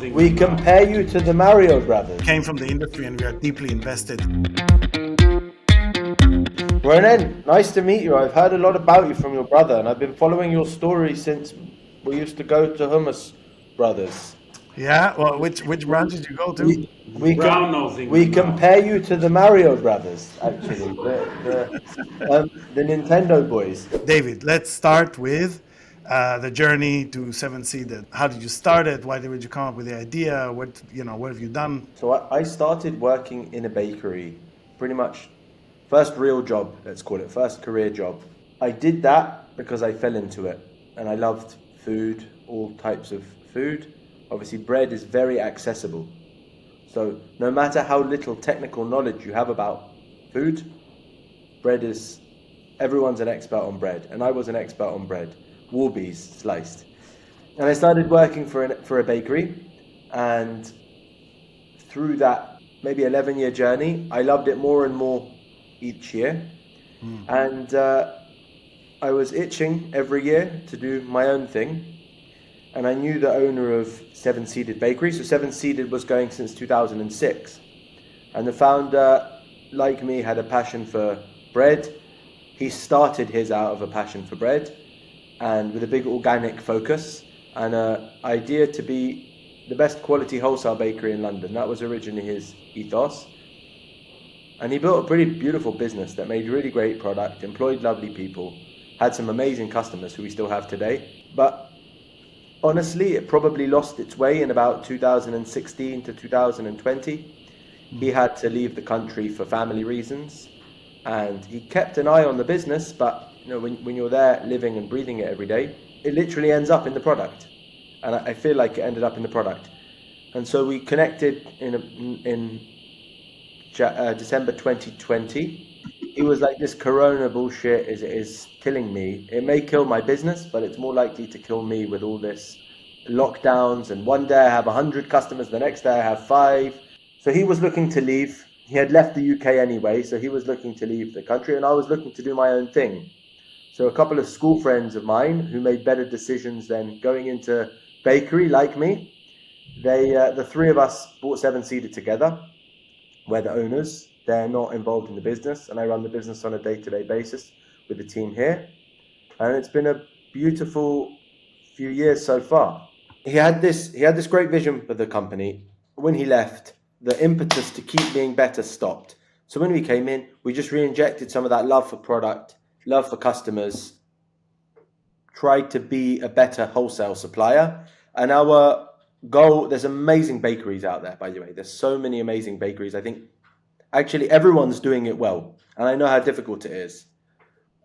We compare you to the Mario brothers. Came from the industry and we are deeply invested. Ronen, nice to meet you. I've heard a lot about you from your brother, and I've been following your story since we used to go to Hummus Brothers. Yeah, well, which branch did you go to? We compare you to the Mario brothers, actually, the Nintendo boys. David, let's start with the journey to Seven Seeded. How did you start it? Why did you come up with the idea? What have you done? So I started working in a bakery, pretty much first real job, let's call it, first career job. I did that because I fell into it, and I loved food, all types of food. Obviously, bread is very accessible. So no matter how little technical knowledge you have about food, bread is, everyone's an expert on bread, and I was an expert on bread, Warby's sliced. And I started working for a bakery, and through that maybe 11-year journey, I loved it more and more each year. And I was itching every year to do my own thing. And I knew the owner of Seven Seeded Bakery. So Seven Seeded was going since 2006. And the founder, like me, had a passion for bread. He started his out of a passion for bread and with a big organic focus and an idea to be the best quality wholesale bakery in London. That was originally his ethos. And he built a pretty beautiful business that made really great product, employed lovely people, had some amazing customers who we still have today. But honestly, it probably lost its way in about 2016 to 2020. He had to leave the country for family reasons, and he kept an eye on the business, but when you're there living and breathing it every day, it literally ends up in the product. And I feel like it ended up in the product. And so we connected in December 2020. He was like, this corona bullshit is killing me. It may kill my business, but it's more likely to kill me with all this lockdowns. And one day I have 100 customers, the next day I have 5. So he was looking to leave. He had left the UK anyway, so he was looking to leave the country, and I was looking to do my own thing. So a couple of school friends of mine who made better decisions than going into bakery like me, the three of us bought Seven Seeded together. We're the owners. They're not involved in the business, and I run the business on a day-to-day basis with the team here. And it's been a beautiful few years so far. He had this great vision for the company. When he left, the impetus to keep being better stopped. So when we came in, we just re-injected some of that love for product, love for customers, tried to be a better wholesale supplier. And our goal, there's amazing bakeries out there, by the way. There's so many amazing bakeries. I think actually everyone's doing it well. And I know how difficult it is.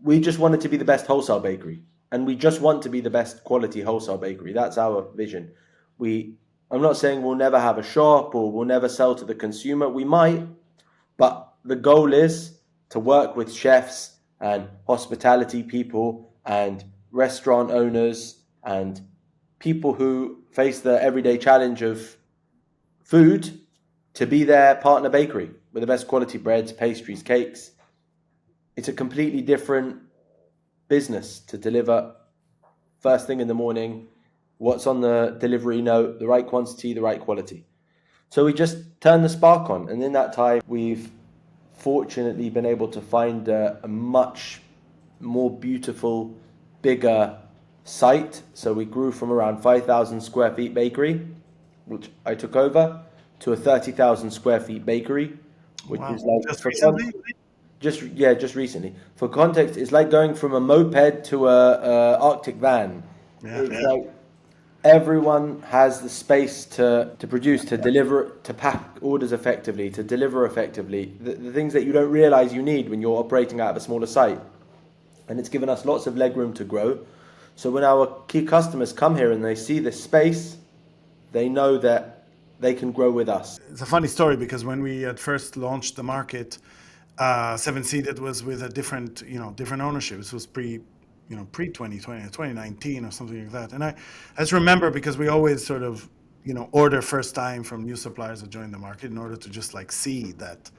We just wanted to be the best wholesale bakery. And we just want to be the best quality wholesale bakery. That's our vision. I'm not saying we'll never have a shop or we'll never sell to the consumer. We might, but the goal is to work with chefs and hospitality people and restaurant owners and people who face the everyday challenge of food to be their partner bakery with the best quality breads, pastries, cakes. It's a completely different business to deliver first thing in the morning, what's on the delivery note, the right quantity, the right quality. So we just turned the spark on. And in that time, we've fortunately been able to find a much more beautiful, bigger site. So we grew from around 5,000 square feet bakery, which I took over, to a 30,000 square feet bakery, which is like just recently. Just recently. For context, it's like going from a moped to a Arctic van. It's like everyone has the space to produce, to deliver, to pack orders effectively, to deliver effectively. The things that you don't realize you need when you're operating out of a smaller site. And it's given us lots of legroom to grow. So when our key customers come here and they see this space, they know that they can grow with us. It's a funny story because when we at first launched the market, Seven Seeded was with a different ownership. This was pre-2020, 2019 or something like that. And I just remember because we always sort of, order first time from new suppliers that join the market in order to just like see that,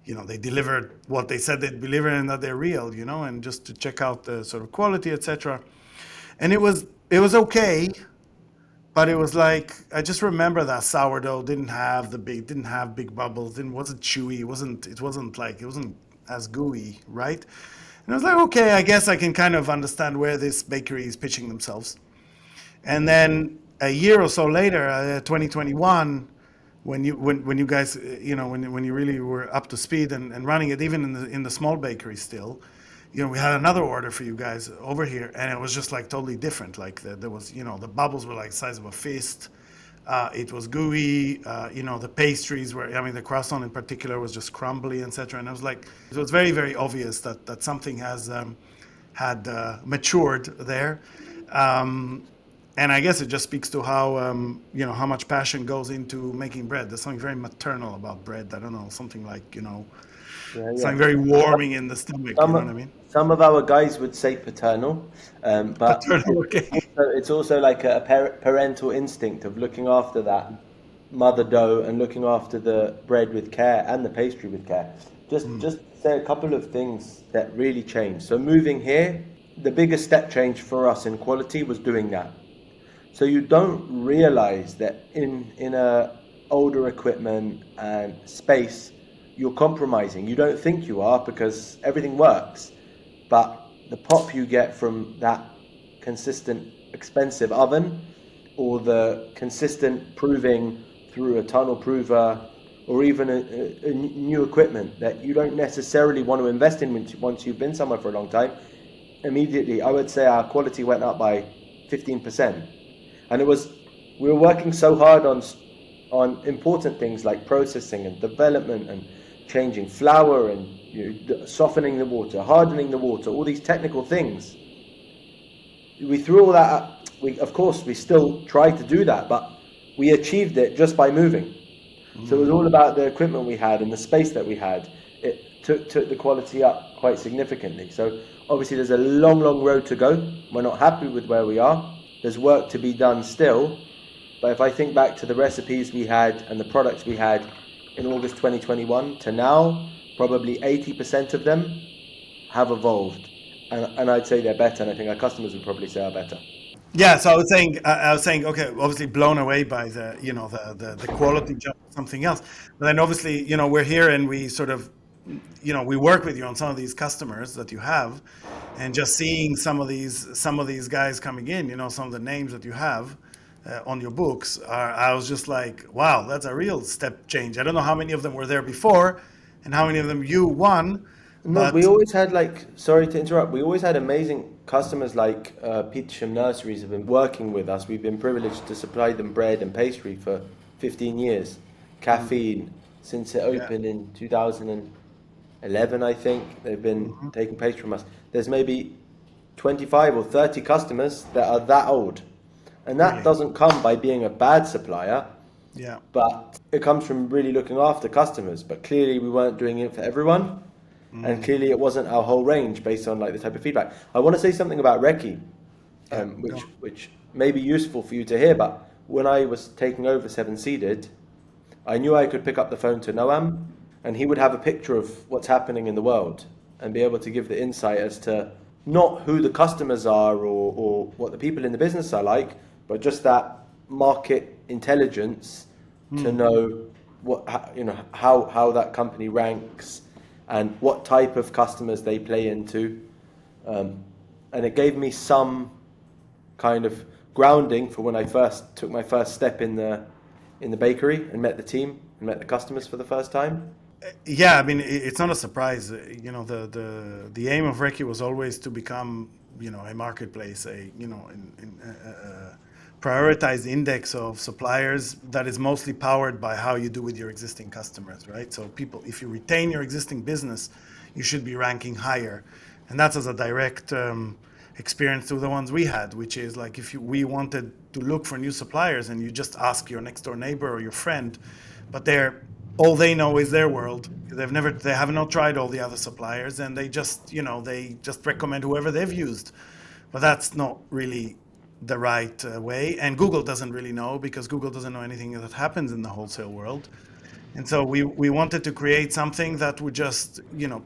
they delivered what they said they'd deliver and that they're real, and just to check out the sort of quality, etc. And it was okay, but it was like I just remember that sourdough didn't have big bubbles, didn't wasn't chewy, it wasn't as gooey, right? And I was like, okay, I guess I can kind of understand where this bakery is pitching themselves. And then a year or so later, 2021, when you guys when you really were up to speed and running it even in the small bakery still, we had another order for you guys over here, and it was just like totally different. Like there was the bubbles were like the size of a fist. It was gooey. The pastries were. I mean, the croissant in particular was just crumbly, etc. And I was like, it was very, very obvious that something had matured there. And I guess it just speaks to how much passion goes into making bread. There's something very maternal about bread. I don't know, something like Yeah, yeah. something very warming in the stomach. You know what I mean? Some of our guys would say paternal, but Paternal, okay. it's also like a parental instinct of looking after that mother dough and looking after the bread with care and the pastry with care. Just say a couple of things that really changed. So moving here, the biggest step change for us in quality was doing that. So you don't realize that in a older equipment and space, you're compromising. You don't think you are because everything works. But the pop you get from that consistent expensive oven or the consistent proving through a tunnel prover or even a new equipment that you don't necessarily want to invest in once you've been somewhere for a long time, immediately I would say our quality went up by 15%. And we were working so hard on important things like processing and development and changing flour and softening the water, hardening the water, all these technical things. We threw all that up. Of course, we still tried to do that, but we achieved it just by moving. So it was all about the equipment we had and the space that we had. It took the quality up quite significantly. So obviously there's a long, long road to go. We're not happy with where we are. There's work to be done still. But if I think back to the recipes we had and the products we had in August 2021 to now, probably 80% of them have evolved. And I'd say they're better, and I think our customers would probably say are better. Yeah, so I was saying, okay, obviously blown away by the quality jump, something else. But then obviously, we're here and we sort of, we work with you on some of these customers that you have, and just seeing some of these guys coming in, some of the names that you have on your books, I was just like, wow, that's a real step change. I don't know how many of them were there before, and how many of them you won, No, we but always had like, sorry to interrupt, we always had amazing customers like Petersham Nurseries have been working with us. We've been privileged to supply them bread and pastry for 15 years. Caffeine, since it yeah. opened in 2011, I think, they've been taking pastry from us. There's maybe 25 or 30 customers that are that old. And that Really? doesn't come by being a bad supplier, Yeah. but it comes from really looking after customers. But clearly we weren't doing it for everyone. And clearly it wasn't our whole range based on like the type of feedback. I want to say something about REKKI, Yeah. Go which on. which may be useful for you to hear. But when I was taking over Seven Seeded, I knew I could pick up the phone to Noam, and he would have a picture of what's happening in the world and be able to give the insight as to not who the customers are or what the people in the business are like, but just that market intelligence to know how that company ranks and what type of customers they play into, and it gave me some kind of grounding for when I first took my first step in the bakery and met the team and met the customers for the first time. Yeah, I mean, it's not a surprise. The aim of REKKI was always to become, a marketplace, a prioritized index of suppliers that is mostly powered by how you do with your existing customers, right? So people, if you retain your existing business, you should be ranking higher, and that's as a direct experience to the ones we had, which is like if we wanted to look for new suppliers and you just ask your next door neighbor or your friend, but all they know is their world. They have not tried all the other suppliers, and they just recommend whoever they've used. But that's not really the right way. And Google doesn't really know, because Google doesn't know anything that happens in the wholesale world. And so we wanted to create something that would just,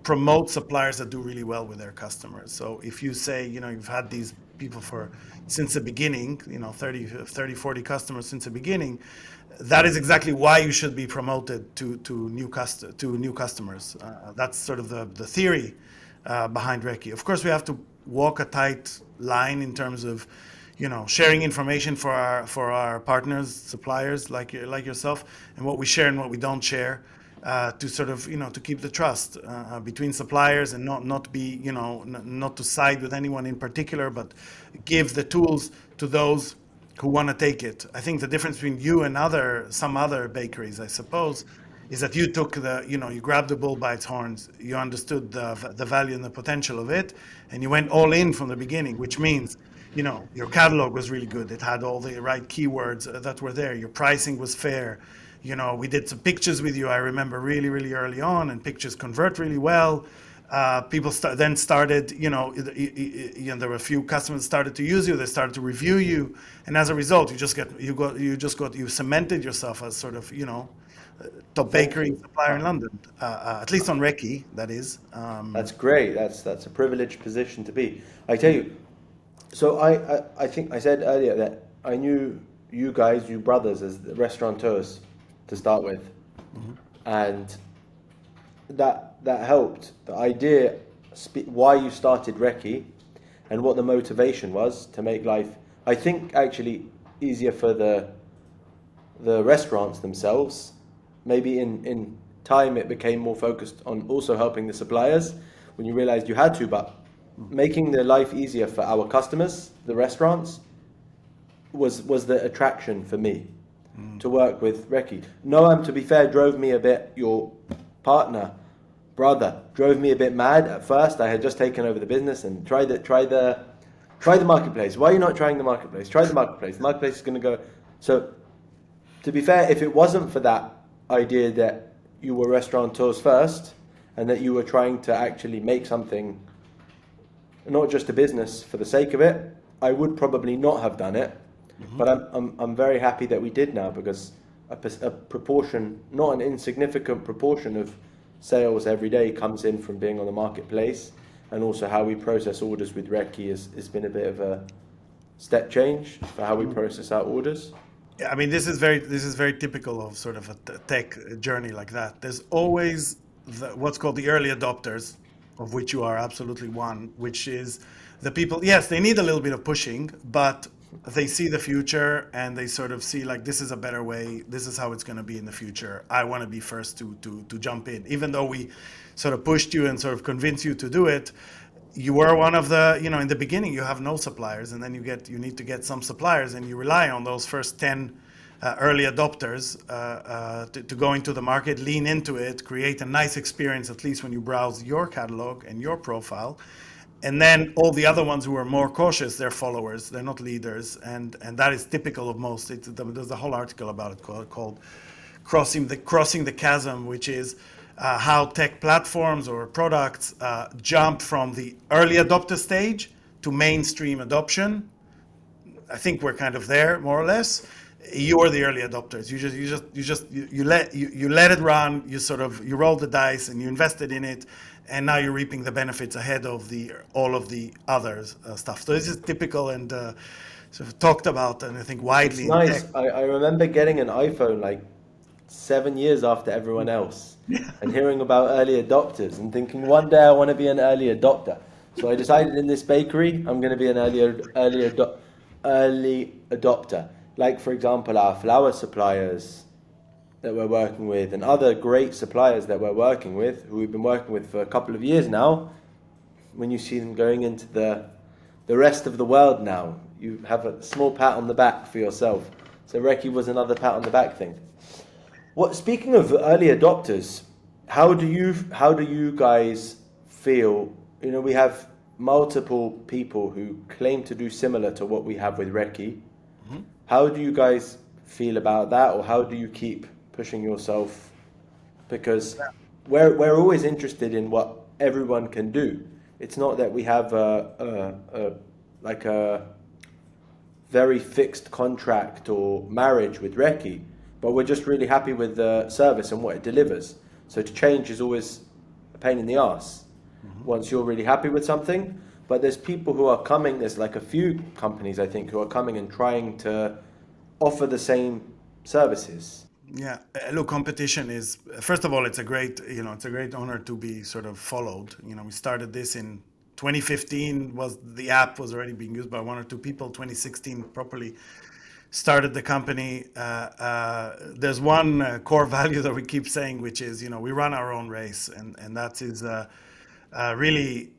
promote suppliers that do really well with their customers. So if you say, you've had these people for since the beginning, 40 customers since the beginning. That is exactly why you should be promoted to new customers. That's sort of the theory behind REKKI. Of course, we have to walk a tight line in terms of, sharing information for our partners, suppliers like yourself, and what we share and what we don't share, to sort of, to keep the trust between suppliers, and not be, not to side with anyone in particular, but give the tools to those who want to take it. I think the difference between you and some other bakeries, I suppose, is that you took you grabbed the bull by its horns. You understood the value and the potential of it, and you went all in from the beginning, which means, your catalog was really good. It had all the right keywords that were there. Your pricing was fair. We did some pictures with you, I remember, really, really early on, and pictures convert really well. People then started, there were a few customers started to use you. They started to review you, and as a result, you cemented yourself as sort of, top bakery supplier in London, at least on REKKI, that is. That's great. That's a privileged position to be. I tell you, so I think I said earlier that I knew you guys, you brothers, as the restaurateurs to start with, and that helped. The idea, why you started REKKI, and what the motivation was to make life, I think, actually easier for the restaurants themselves. Maybe in time it became more focused on also helping the suppliers when you realized you had to, but making the life easier for our customers, the restaurants, was the attraction for me to work with REKKI. Noam, to be fair, drove me a bit, your brother drove me a bit mad at first. I had just taken over the business and try the marketplace. Why are you not trying the marketplace? Try the marketplace. The marketplace is going to go. So, to be fair, if it wasn't for that idea that you were restaurateurs first, and that you were trying to actually make something, not just a business for the sake of it, I would probably not have done it. But I'm very happy that we did now, because a proportion, not an insignificant proportion of sales every day comes in from being on the marketplace, and also how we process orders with REKKI has been a bit of a step change for how we process our orders. Yeah, I mean, this is very typical of sort of a tech journey like that. There's always what's called the early adopters, of which you are absolutely one, which is the people. Yes, they need a little bit of pushing, but they see the future, and they sort of see, like, this is a better way. This is how it's going to be in the future. I want to be first to jump in, even though we sort of pushed you and sort of convinced you to do it. You were one of the, in the beginning, you have no suppliers, and then you need to get some suppliers, and you rely on those first 10 early adopters to go into the market, lean into it, create a nice experience, at least when you browse your catalog and your profile. And then all the other ones who are more cautious, they're followers, they're not leaders, and that is typical of most. There's a whole article about it called crossing the chasm, which is how tech platforms or products jump from the early adopter stage to mainstream adoption. I think we're kind of there, more or less. You are the early adopters. You let it run. You roll the dice and you invested in it, and now you're reaping the benefits ahead of all of the others stuff. So this is typical and sort of talked about, and I think widely. It's nice. I remember getting an iPhone like 7 years after everyone else, and hearing about early adopters and thinking, one day I want to be an early adopter. So I decided in this bakery I'm going to be an early adopter. Like, for example, our flour suppliers that we're working with, and other great suppliers that we're working with, who we've been working with for a couple of years now. When you see them going into the rest of the world now, you have a small pat on the back for yourself. So REKKI was another pat on the back thing. Speaking of early adopters, how do you guys feel? We have multiple people who claim to do similar to what we have with REKKI. How do you guys feel about that, or how do you keep pushing yourself? Because we're always interested in what everyone can do. It's not that we have a very fixed contract or marriage with REKKI, but we're just really happy with the service and what it delivers. So to change is always a pain in the arse. Once you're really happy with something, But there's people who are coming, there's like a few companies, I think, who are coming and trying to offer the same services. Yeah, look, competition is first of all, it's a great, it's a great honor to be sort of followed. We started this in 2015. Was the app was already being used by one or two people. 2016 properly started the company. There's one core value that we keep saying, which is, we run our own race, and that is really,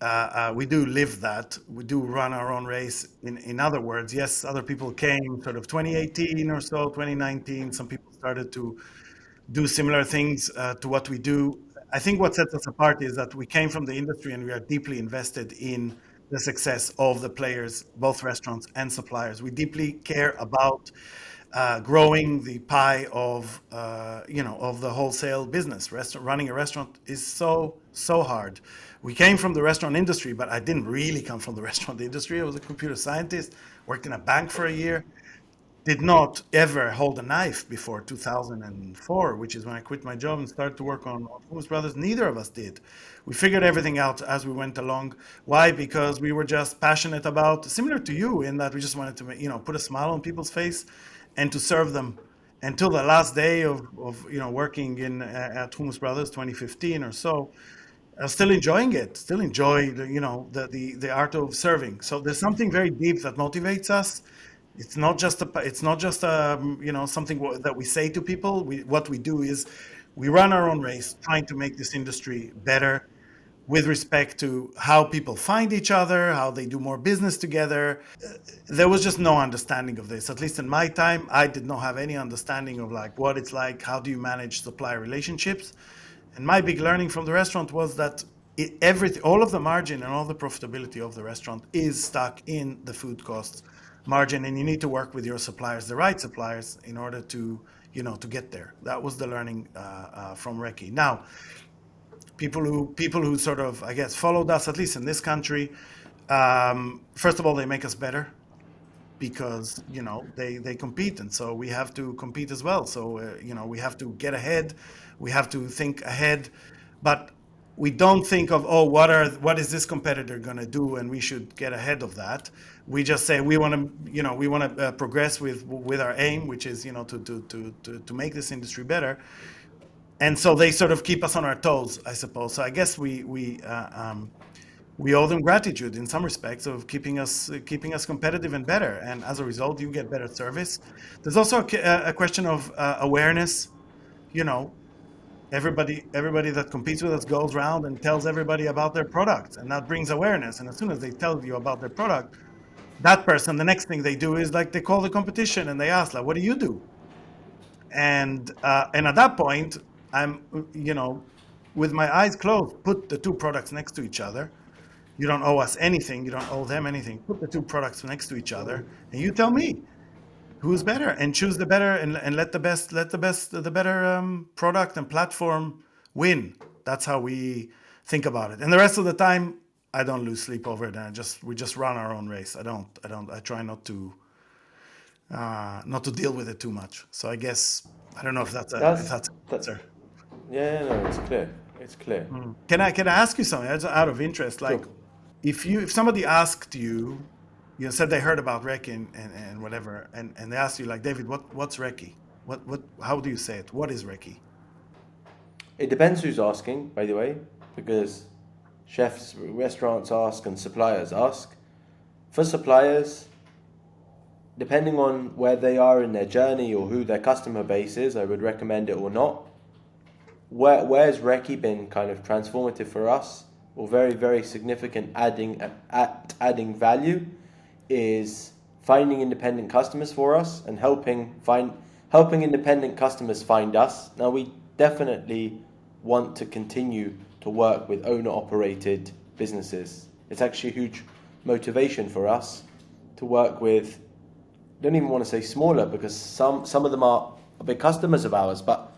we do live that. We do run our own race. In other words, yes, other people came sort of 2018 or so, 2019. Some people started to do similar things to what we do. I think what sets us apart is that we came from the industry and we are deeply invested in the success of the players, both restaurants and suppliers. We deeply care about growing the pie of of the wholesale business. Running a restaurant is so hard. We came from the restaurant industry, but I didn't really come from the restaurant industry. I was a computer scientist, worked in a bank for a year, did not ever hold a knife before 2004, which is when I quit my job and started to work on Hummus Brothers. Neither of us did. We figured everything out as we went along. Why? Because we were just passionate about, similar to you, in that we just wanted to, put a smile on people's face and to serve them until the last day of working in at Hummus Brothers, 2015 or so. Still enjoying it, still enjoy the art of serving. So there's something very deep that motivates us. It's not just something that we say to people. What we do is we run our own race, trying to make this industry better with respect to how people find each other, how they do more business together. There was just no understanding of this. At least in my time, I did not have any understanding of like what it's like, how do you manage supplier relationships. And my big learning from the restaurant was that everything, all of the margin and all the profitability of the restaurant is stuck in the food costs margin, and you need to work with your suppliers, the right suppliers, in order to to get there. That was the learning from REKKI. Now, people who sort of, I guess, followed us, at least in this country, first of all, they make us better because they compete, and so we have to compete as well. So we have to get ahead, we have to think ahead, but we don't think of, oh, what is this competitor going to do, and we should get ahead of that. We just say we want to progress with our aim, which is to make this industry better. And so they sort of keep us on our toes, I suppose. So I guess we owe them gratitude in some respects of keeping us competitive and better. And as a result, you get better service. There's also a question of awareness. Everybody that competes with us goes around and tells everybody about their product, and that brings awareness. And as soon as they tell you about their product, that person, the next thing they do is like they call the competition and they ask, like, what do you do? And at that point, I'm with my eyes closed, put the two products next to each other. You don't owe us anything, you don't owe them anything. Put the two products next to each other, and you tell me who's better, and choose the better, and let the better product and platform win. That's how we think about it. And the rest of the time, I don't lose sleep over it, and we just run our own race. I try not to deal with it too much. So I guess I don't know if that's That's an that. answer. Yeah, no, it's clear. It's clear. Can I ask you something out of interest? Like, Sure. if somebody asked you, said they heard about REKKI and whatever, and they asked you, like, David, what's REKKI? How do you say it? What is REKKI? It depends who's asking, by the way, because chefs, restaurants ask and suppliers ask. For suppliers, depending on where they are in their journey or who their customer base is, I would recommend it or not. Where's REKKI been kind of transformative for us, or very, very significant adding value, is finding independent customers for us and helping independent customers find us. Now, we definitely want to continue to work with owner-operated businesses. It's actually a huge motivation for us to work with, I don't even want to say smaller, because some of them are big customers of ours, but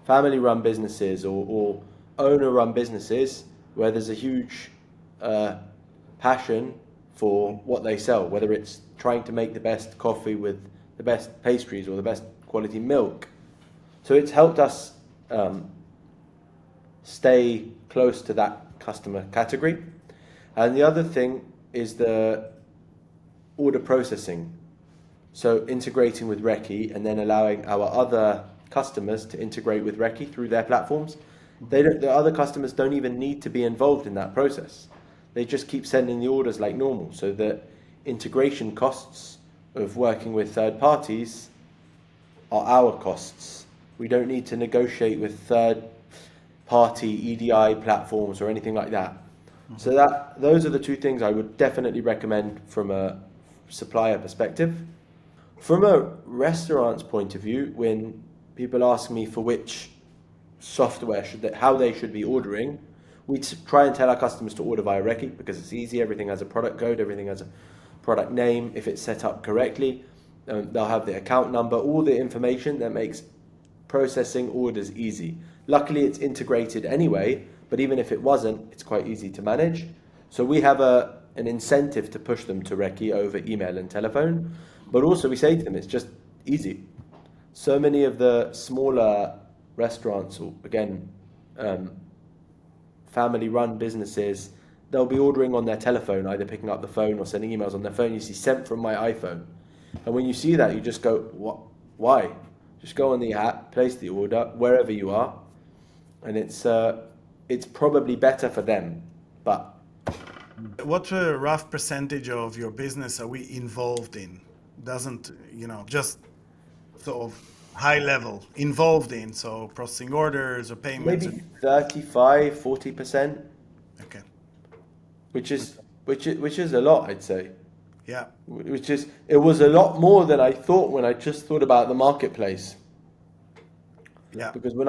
family-run businesses or owner-run businesses where there's a huge passion for what they sell, whether it's trying to make the best coffee with the best pastries or the best quality milk. So it's helped us stay close to that customer category. And the other thing is the order processing. So integrating with REKKI and then allowing our other customers to integrate with REKKI through their platforms. The other customers don't even need to be involved in that process. They just keep sending the orders like normal. So the integration costs of working with third parties are our costs. We don't need to negotiate with third party EDI platforms or anything like that. So those are the two things I would definitely recommend from a supplier perspective. From a restaurant's point of view, when people ask me for which software how they should be ordering, we try and tell our customers to order via REKKI because it's easy. Everything has a product code, everything has a product name. If it's set up correctly, they'll have the account number, all the information that makes processing orders easy. Luckily, it's integrated anyway, but even if it wasn't, it's quite easy to manage. So we have an incentive to push them to REKKI over email and telephone, but also we say to them, it's just easy. So many of the smaller restaurants, or again, family-run businesses, they'll be ordering on their telephone, either picking up the phone or sending emails on their phone. You see, sent from my iPhone. And when you see that, you just go, what? Why? Just go on the app, place the order wherever you are, and it's probably better for them. But what rough percentage of your business are we involved in? Doesn't, just sort of high level involved in, so processing orders or payments? maybe 35-40%, Okay. which is a lot, I'd say. Yeah. It was a lot more than I thought when I just thought about the marketplace. Yeah. Because when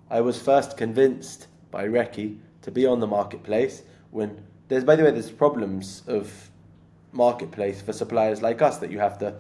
I was first convinced by REKKI to be on the marketplace, by the way, there's problems of marketplace for suppliers like us that you have to.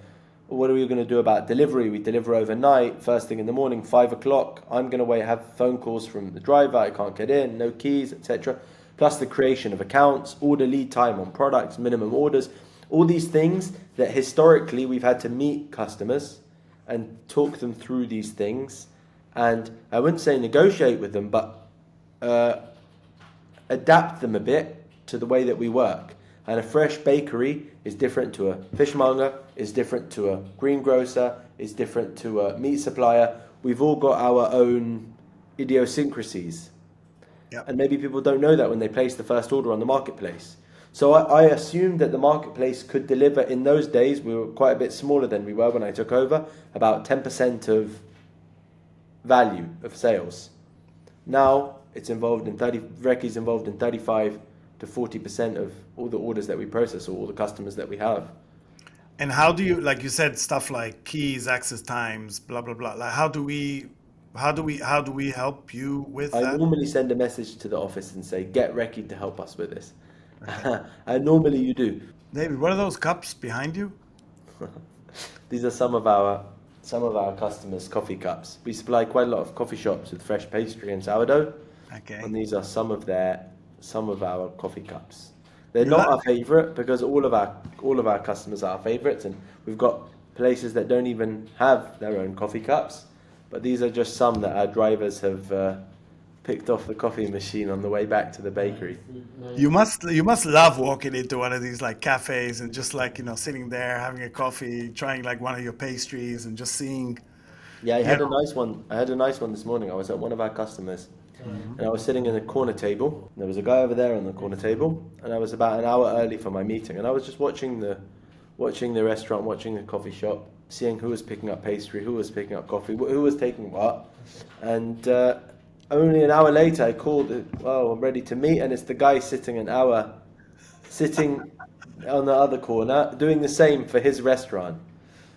What are we going to do about delivery? We deliver overnight, first thing in the morning, 5 o'clock. I'm going to have phone calls from the driver. I can't get in, no keys, etc. Plus the creation of accounts, order lead time on products, minimum orders, all these things that historically we've had to meet customers and talk them through these things. And I wouldn't say negotiate with them, but adapt them a bit to the way that we work. And a fresh bakery is different to a fishmonger, is different to a greengrocer, is different to a meat supplier. We've all got our own idiosyncrasies. Yep. And maybe people don't know that when they place the first order on the marketplace. So I assumed that the marketplace could deliver in those days. We were quite a bit smaller than we were when I took over, about 10% of value of sales. Now it's involved in REKKI's involved in 35 to 40% of all the orders that we process or all the customers that we have. And how do you, like you said, stuff like keys, access times, blah blah blah. Like how do we help you with I that? normally send a message to the office and say, get REKKI to help us with this. And normally you do. David, what are those cups behind you? These are some of our customers' coffee cups. We supply quite a lot of coffee shops with fresh pastry and sourdough. Okay. And these are some of our coffee cups. They're You not like- our favorite because all of our customers are our favorites, and we've got places that don't even have their own coffee cups. But these are just some that our drivers have picked off the coffee machine on the way back to the bakery. You must love walking into one of these like cafes and just like, sitting there having a coffee, trying like one of your pastries and just seeing. Yeah, I had Yeah. a nice one. I had a nice one this morning. I was at one of our customers, and I was sitting in a corner table. There was a guy over there on the corner table, and I was about an hour early for my meeting, and I was just watching the restaurant, watching the coffee shop, seeing who was picking up pastry, who was picking up coffee, who was taking what, and only an hour later I called. Well, I'm ready to meet, and it's the guy sitting on the other corner doing the same for his restaurant.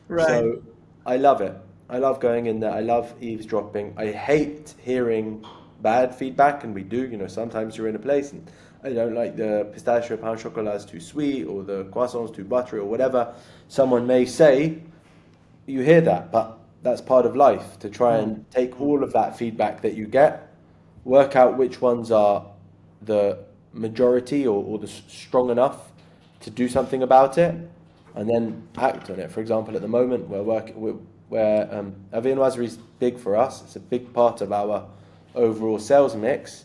Right. So I love it. I love going in there. I love eavesdropping. I hate hearing bad feedback, and we do. Sometimes you're in a place and I don't like the pistachio pain au chocolat is too sweet, or the croissant's too buttery, or whatever someone may say. You hear that, but that's part of life, to try and take all of that feedback that you get, work out which ones are the majority or the strong enough to do something about it, and then act on it. For example, at the moment we're working where viennoiserie is big for us. It's a big part of our overall sales mix,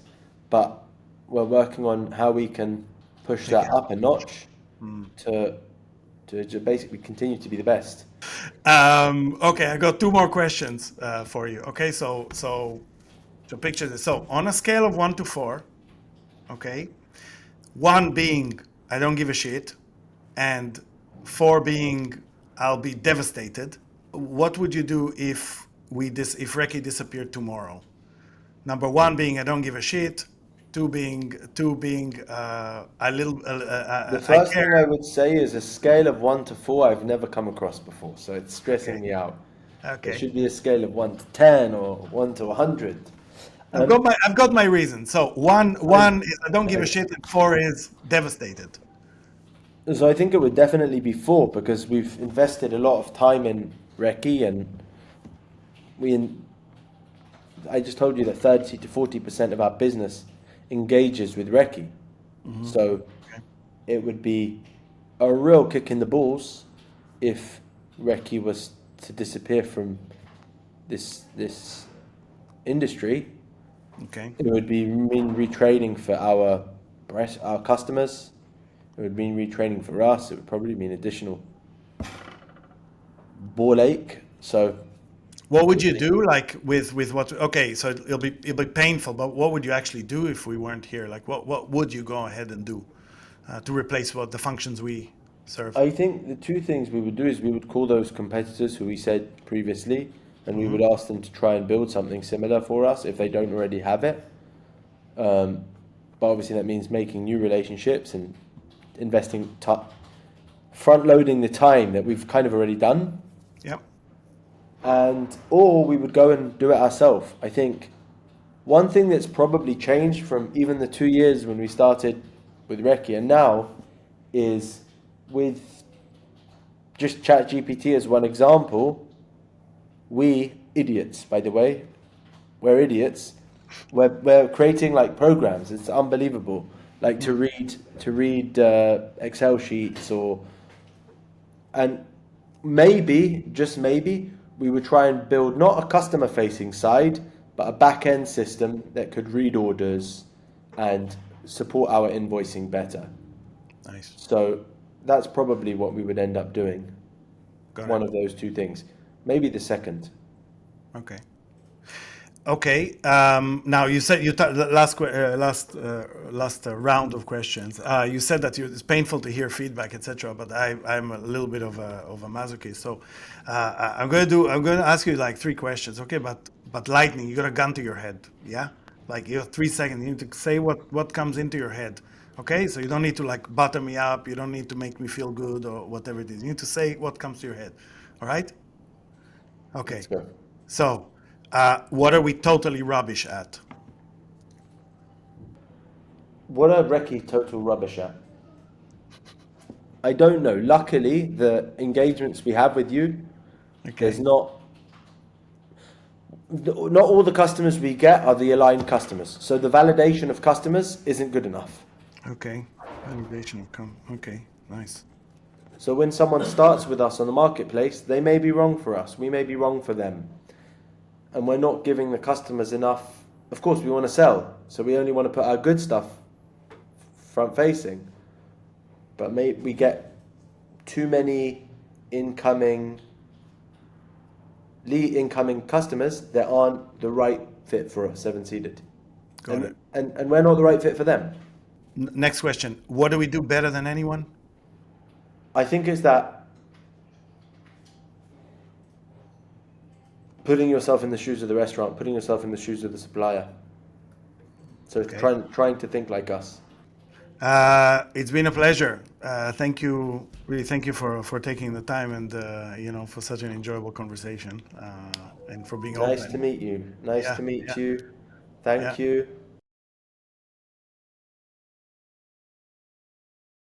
but we're working on how we can push Take that it. up a notch to basically continue to be the best. Okay, I got two more questions for you. Okay, so picture this. So on a scale of 1 to 4, okay, 1 being I don't give a shit, and 4 being I'll be devastated. What would you do if if REKKI disappeared tomorrow? Number 1 being I don't give a shit. Two being The I first thing I care. would say is a scale of 1 to 4 I've never come across before, so it's stressing Okay. me out. There Okay. should be a scale of 1 to 10 or 1 to 100. Um, I've got my reason. So I, one is I don't give a shit, and 4 is devastated. so I think it would definitely be 4 because we've invested a lot of time in REKKI, and we I just told you that 30 to 40% of our business engages with REKKI. So Okay. it would be a real kick in the balls if REKKI was to disappear from this industry. Okay. It would mean retraining for our customers. It would mean retraining for us. It would probably mean additional ball ache. So What would you do, like with what? Okay, so it'll be painful, but what would you actually do if we weren't here? Like, what would you go ahead and do to replace what the functions we serve? I think the two things we would do is we would call those competitors who we said previously, and we Hmm. would ask them to try and build something similar for us if they don't already have it. But obviously that means making new relationships and investing, front loading the time that we've kind of already done, Yep. and or we would go and do it ourselves. I think one thing that's probably changed from even the 2 years when we started with REKKI and now is with just ChatGPT as one example. We idiots, by the way, we're idiots. We're creating like programs. It's unbelievable. Like to read Excel sheets and maybe, just maybe, we would try and build not a customer facing side, but a back end system that could read orders and support our invoicing better. Nice. So that's probably what we would end up doing. Got One it. of those two things. Maybe the second. Okay. Okay. Now you said the last round of questions. You said that it's painful to hear feedback, etc. But I'm a little bit of a masochist, so I'm going to ask you like 3 questions. Okay, but lightning, you got a gun to your head, yeah? Like you have 3 seconds. You need to say what comes into your head. Okay, so you don't need to like butter me up. You don't need to make me feel good or whatever it is. You need to say what comes to your head. All right? Let's Okay. go. So, what are we totally rubbish at? What are REKKI total rubbish at? I don't know. Luckily, the engagements we have with you, there's Okay. not all the customers we get are the aligned customers. So the validation of customers isn't good enough. Okay. Validation of come. Okay. Nice. So when someone starts with us on the marketplace, they may be wrong for us. We may be wrong for them. And we're not giving the customers enough. Of course, we want to sell. So we only want to put our good stuff front facing. But we get too many incoming customers that aren't the right fit for us, seven seated. Got it. And we're not the right fit for them. Next question. What do we do better than anyone? I think it's that putting yourself in the shoes of the restaurant, putting yourself in the shoes of the supplier. So Okay. trying to think like us. It's been a pleasure. Thank you, really. Thank you for taking the time and for such an enjoyable conversation and for being Nice to open. meet you. Nice Yeah. to meet Yeah. you. Yeah. Thank you.